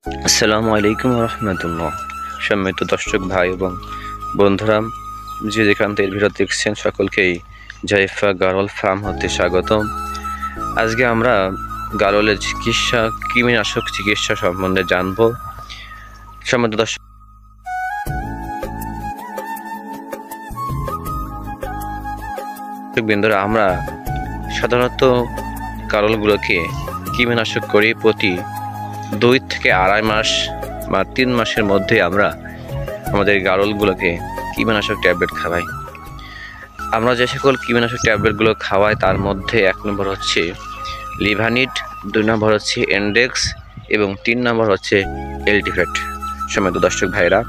আসসালামু আলাইকুম রহমতুল্লাহ। সম্মানিত দর্শক ভাই এবং বন্ধুরা, যে যেখান থেকে ভিডিও দেখছেন সকলকেই জাইফা গারল ফার্ম হতে স্বাগতম। আজকে আমরা গারলের চিকিৎসা, কৃমিনাশক চিকিৎসা সম্বন্ধে জানবো। সম্মানিত দর্শক বন্ধুরা, আমরা সাধারণত গারলগুলোকে কৃমিনাশক করি প্রতি 2 থেকে 2.5 মাস বা 3 মাসের মধ্যে আমরা আমাদের গারলগুলোকে কৃমিনাশক ট্যাবলেট খাওয়াই। আমরা যে সকল কৃমিনাশক ট্যাবলেটগুলো খাওয়াই তার মধ্যে 1 নম্বর হচ্ছে লিভানিট, 2 নম্বর হচ্ছে এন্ডেক্স এবং 3 নম্বর হচ্ছে এলটিভেট। সম্মানিত দর্শক ভাইরা,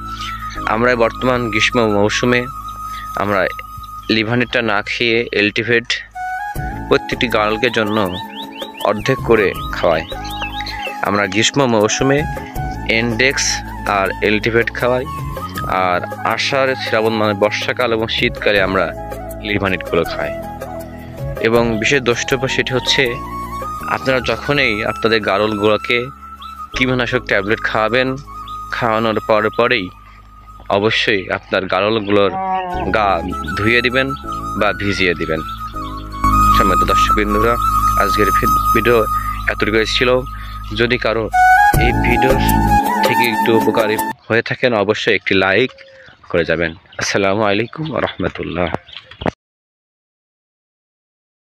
আমরা বর্তমান গ্রীষ্ম মৌসুমে আমরা লিভানিটটা না খেয়ে এলটিভেট প্রত্যেকটি গারলকে জন্য অর্ধেক করে খাওয়াই। আমরা গ্রীষ্ম মৌসুমে এন্ডেক্স আর এলটিভেট খাওয়াই, আর আষাঢ় শ্রাবণ মানে বর্ষাকাল এবং শীতকালে আমরা লিভানিটগুলো খাই। এবং বিশেষ দ্রষ্টব্য সেটি হচ্ছে, আপনারা যখনই আপনাদের গারলগুলোকে কৃমিনাশক ট্যাবলেট খাওয়াবেন, খাওয়ানোর পরেই অবশ্যই আপনার গারলগুলোর গা ধুয়ে দিবেন বা ভিজিয়ে দিবেন। সম্মানিত দর্শকবৃন্দরা, আজকের ভিডিও এতটুকুই ছিল। যদি কারো এই ভিডিও থেকে একটু উপকারী হয়ে থাকেন, অবশ্যই একটি লাইক করে যাবেন। আসসালামু আলাইকুম রহমতুল্লাহ।